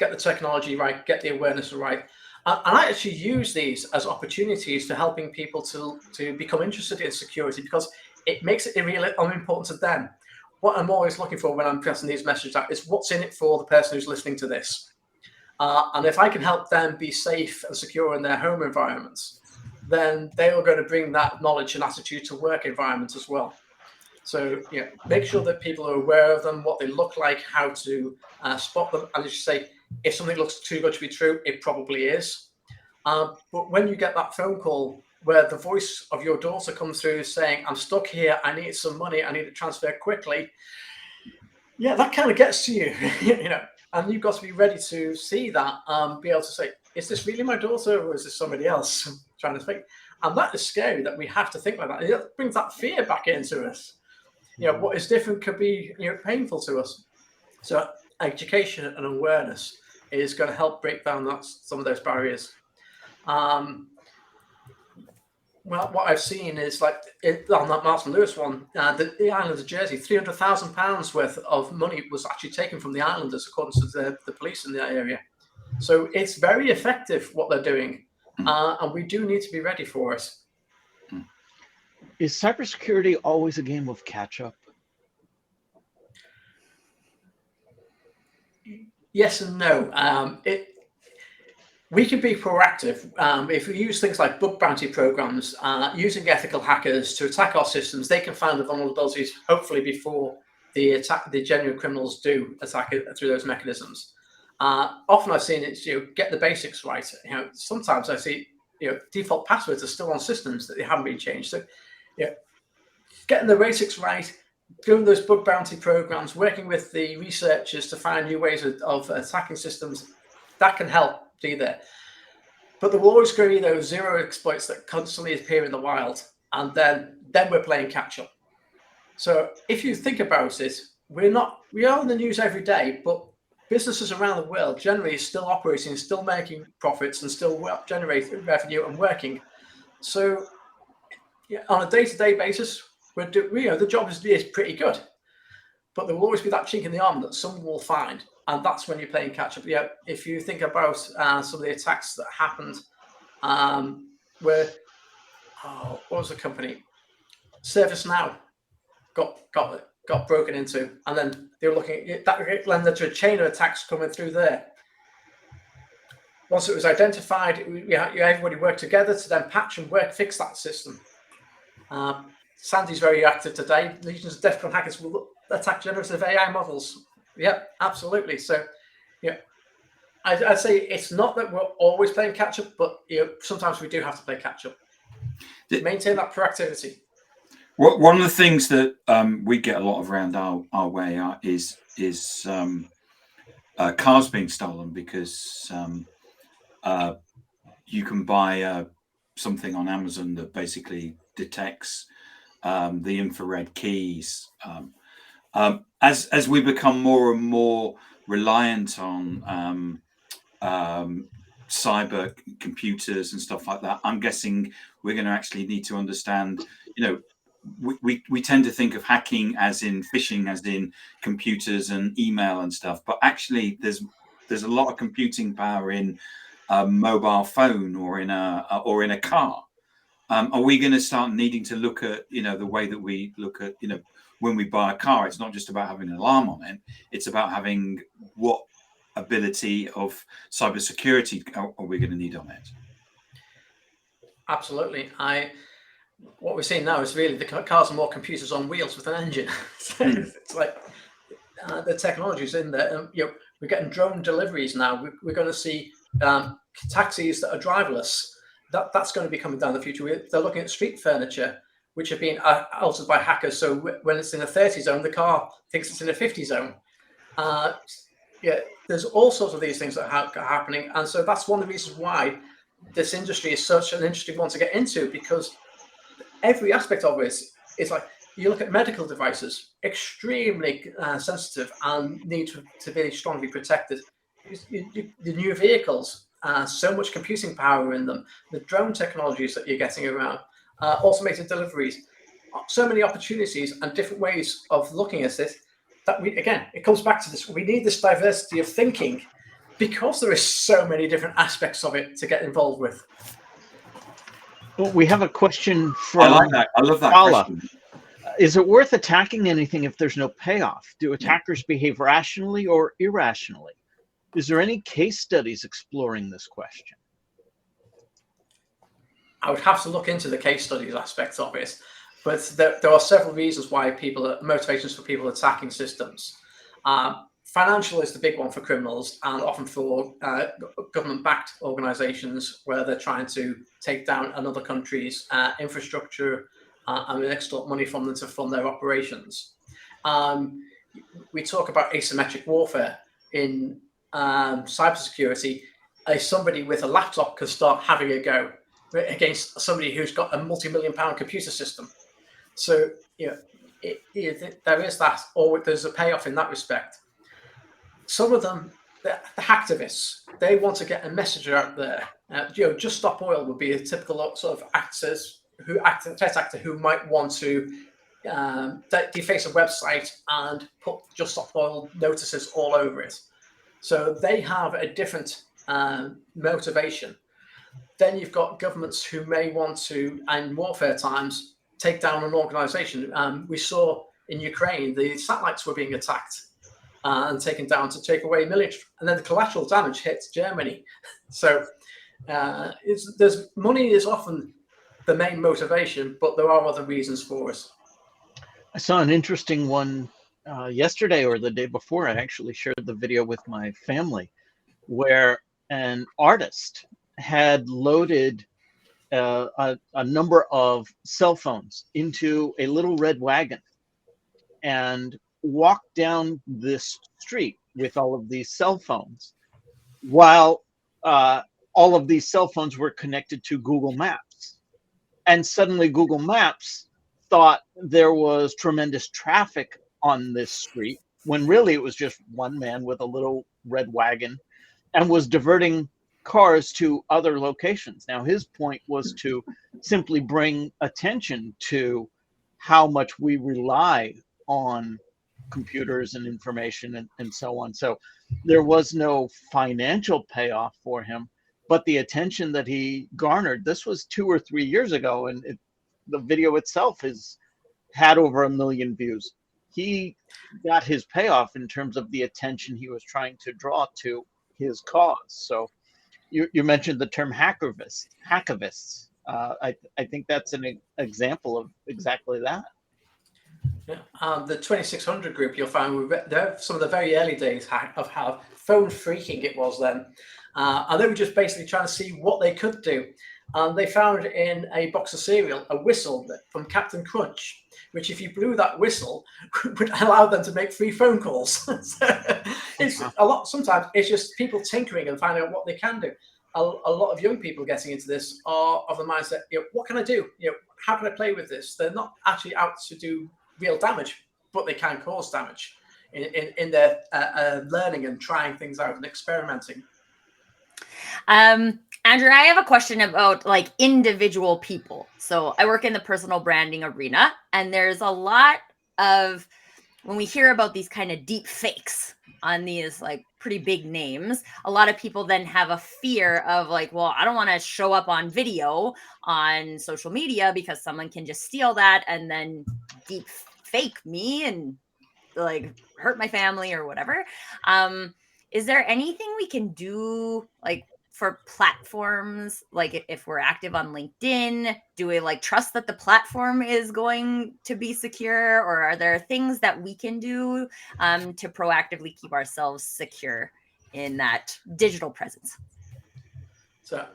Get the technology right, get the awareness right. And I actually use these as opportunities for helping people to become interested in security, because it makes it really unimportant to them. What I'm always looking for when I'm pressing these messages out is what's in it for the person who's listening to this. And if I can help them be safe and secure in their home environments, then they are going to bring that knowledge and attitude to work environments as well. So make sure that people are aware of them, what they look like, how to spot them. And as you say, if something looks too good to be true, it probably is. But when you get that phone call where the voice of your daughter comes through saying, I'm stuck here, I need some money, I need to transfer quickly. Yeah, that kind of gets to you, and you've got to be ready to see that, be able to say, is this really my daughter or is this somebody else trying to think? And that is scary that we have to think like that. It brings that fear back into us. What is different could be painful to us. So education and awareness is going to help break down some of those barriers. Well, what I've seen is on that Martin Lewis one, the island of Jersey, £300,000 worth of money was actually taken from the islanders, according to the police in that area. So it's very effective what they're doing, and we do need to be ready for it. Is cybersecurity always a game of catch-up? Yes and no. We can be proactive if we use things like bug bounty programs, using ethical hackers to attack our systems. They can find the vulnerabilities hopefully before the genuine criminals do attack it through those mechanisms. Often I've seen it, get the basics right. Sometimes I see default passwords are still on systems that they haven't been changed. So getting the basics right, doing those bug bounty programs, working with the researchers to find new ways of attacking systems, that can help do there. But there will always be those zero exploits that constantly appear in the wild, and then we're playing catch up. So if you think about it, we are in the news every day, but businesses around the world generally still operating, still making profits, and still generating revenue and working. So on a day-to-day basis, the job is pretty good, but there will always be that chink in the armor that someone will find, and that's when you're playing catch up. If you think about some of the attacks that happened, where what was the company? ServiceNow got broken into, and then they were looking at that led to a chain of attacks coming through there. Once it was identified, everybody worked together to then patch and fix that system. Sandy's very active today. Legions of DEFCON hackers will attack generative AI models. Yeah, absolutely. So, yeah, I'd say it's not that we're always playing catch up, but sometimes we do have to play catch up. Maintain that proactivity. One of the things that we get a lot of around our way is cars being stolen, because you can buy something on Amazon that basically detects the infrared keys. As we become more and more reliant on cyber computers and stuff like that, I'm guessing we're going to actually need to understand, we tend to think of hacking as in phishing, as in computers and email and stuff, but actually there's a lot of computing power in a mobile phone or in a car. Are we going to start needing to look at the way that we look at when we buy a car? It's not just about having an alarm on it, it's about having what ability of cybersecurity are we going to need on it? Absolutely. What we're seeing now is really the cars are more computers on wheels with an engine. So it's like the technology's in there. We're getting drone deliveries now. We're going to see taxis that are driverless. That's going to be coming down the future. They're looking at street furniture, which have been altered by hackers. So when it's in a 30 zone, the car thinks it's in a 50 zone. There's all sorts of these things that are happening. And so that's one of the reasons why this industry is such an interesting one to get into, because every aspect of it is like, you look at medical devices, extremely sensitive and need to be strongly protected. The new vehicles, so much computing power in them, the drone technologies that you're getting around, automated deliveries, so many opportunities and different ways of looking at it, that it comes back to this. We need this diversity of thinking because there is so many different aspects of it to get involved with. Well, we have a question from I like that. I love that question. Is it worth attacking anything if there's no payoff? Do attackers behave rationally or irrationally? Is there any case studies exploring this question? I would have to look into the case studies aspect of it, but there are several reasons why motivations for people attacking systems. Financial is the big one for criminals, and often for government-backed organizations where they're trying to take down another country's infrastructure and extort money from them to fund their operations. We talk about asymmetric warfare in cybersecurity. Somebody with a laptop could start having a go against somebody who's got a multi-million-pound computer system. So there is that, or there's a payoff in that respect. Some of them, the hacktivists, they want to get a message out there. Just Stop Oil would be a typical sort of threat actor who might want to deface a website and put Just Stop Oil notices all over it. So they have a different motivation. Then you've got governments who may want to, in warfare times, take down an organization. We saw in Ukraine, the satellites were being attacked and taken down to take away military, and then the collateral damage hits Germany. So money is often the main motivation, but there are other reasons for it. I saw an interesting one yesterday or the day before. I actually shared the video with my family, where an artist had loaded a number of cell phones into a little red wagon and walked down this street with all of these cell phones, while all of these cell phones were connected to Google Maps. And suddenly Google Maps thought there was tremendous traffic on this street, when really it was just one man with a little red wagon and was diverting cars to other locations. Now, his point was to simply bring attention to how much we rely on computers and information and so on. So there was no financial payoff for him, but the attention that he garnered, this was 2 or 3 years ago, and the video itself has had over 1 million views. He got his payoff in terms of the attention he was trying to draw to his cause. So you mentioned the term hackivists. I think that's an example of exactly that. Yeah. The 2600 group, you'll find they're some of the very early days of how phone freaking it was then. And they were just basically trying to see what they could do. And they found in a box of cereal a whistle from Captain Crunch, which if you blew that whistle would allow them to make free phone calls. So it's a lot. Sometimes it's just people tinkering and finding out what they can do. A lot of young people getting into this are of the mindset, what can I do? How can I play with this? They're not actually out to do real damage, but they can cause damage in their learning and trying things out and experimenting. Andrew, I have a question about like individual people. So I work in the personal branding arena, and there's a lot of, when we hear about these kind of deep fakes on these like pretty big names, a lot of people then have a fear of like, well, I don't want to show up on video on social media because someone can just steal that and then deep fake me and like hurt my family or whatever. Is there anything we can do like for platforms, like if we're active on LinkedIn, do we like trust that the platform is going to be secure, or are there things that we can do to proactively keep ourselves secure in that digital presence? So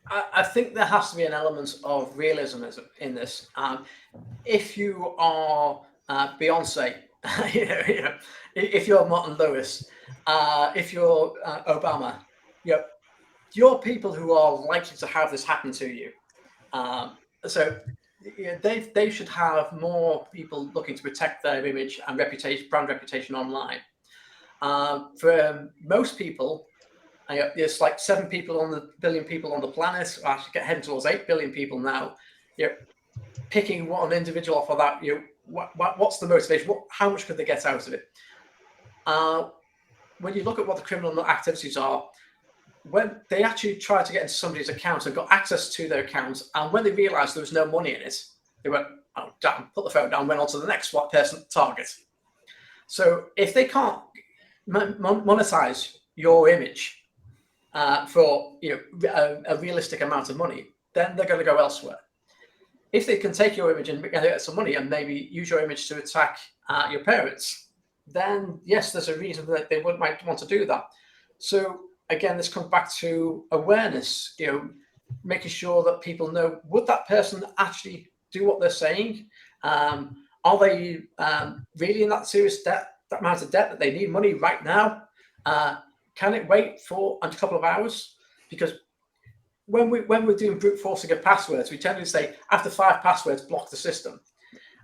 I think there has to be an element of realism in this. If you are Beyonce, if you're Martin Lewis, if you're Obama, you're people who are likely to have this happen to you. So they should have more people looking to protect their image and brand reputation online. For most people, there's like 7 people on the billion people on the planet. Actually, heading towards 8 billion people now. Picking one individual off of that, what's the motivation? How much could they get out of it? When you look at what the criminal activities are, when they actually tried to get into somebody's account and got access to their account, and when they realized there was no money in it, they went, oh, damn, put the phone down, went on to the next person target. So if they can't monetize your image for a realistic amount of money, then they're going to go elsewhere. If they can take your image and get some money and maybe use your image to attack your parents, then yes, there's a reason that they might want to do that. So again, this comes back to awareness, making sure that people know, would that person actually do what they're saying? Are they really in that serious debt, that amount of debt that they need money right now? Can it wait for a couple of hours? Because when we're doing brute forcing of passwords, we tend to say after 5 passwords, block the system.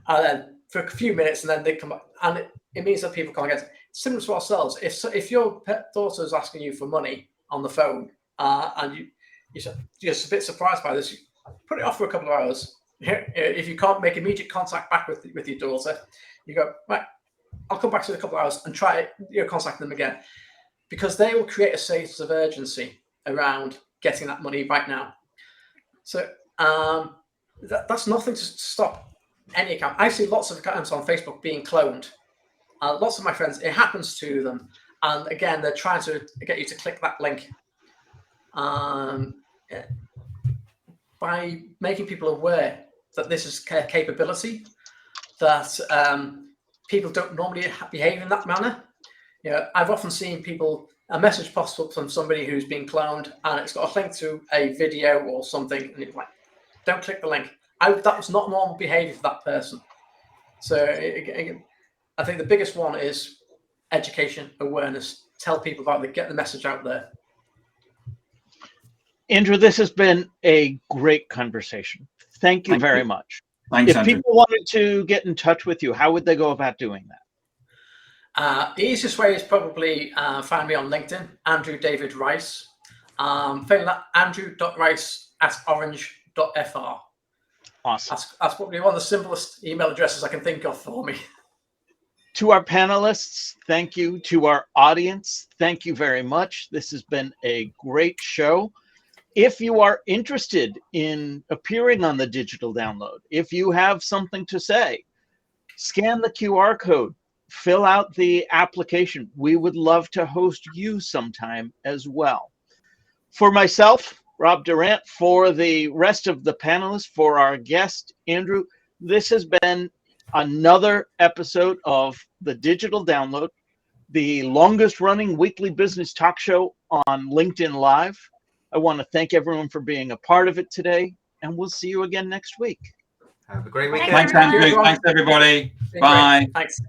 And then for a few minutes, and then they come up, and it means that people can't get it. Similar to ourselves. If your daughter is asking you for money on the phone, and you're just a bit surprised by this, you put it off for a couple of hours. If you can't make immediate contact back with your daughter, you go, right, I'll come back to it in a couple of hours and try contact them again, because they will create a sense of urgency around getting that money right now. So that's nothing to stop any account. I see lots of accounts on Facebook being cloned. Lots of my friends, it happens to them. And again, they're trying to get you to click that link. By making people aware that this is a capability, that people don't normally behave in that manner. I've often seen a message pops up from somebody who's been cloned, and it's got a link to a video or something, and it's like, don't click the link. That was not normal behavior for that person. So I think the biggest one is education, awareness. Tell people about it, get the message out there. Andrew, this has been a great conversation. Thank you very much. Thanks, if Andrew. people wanted to get in touch with you, how would they go about doing that? The easiest way is probably find me on LinkedIn, Andrew David Rice. Find that andrew.rice@orange.fr. Awesome. That's probably one of the simplest email addresses I can think of for me. To our panelists, thank you. To our audience, thank you very much. This has been a great show. If you are interested in appearing on the digital download, if you have something to say, scan the QR code, fill out the application. We would love to host you sometime as well. For myself, Rob Durant, for the rest of the panelists, for our guest, Andrew, this has been another episode of The Digital Download, the longest running weekly business talk show on LinkedIn Live. I want to thank everyone for being a part of it today, and we'll see you again next week. Have a great Thanks, weekend. Thanks, Andrew. everyone. Thanks, everybody. Been great. Bye. Thanks.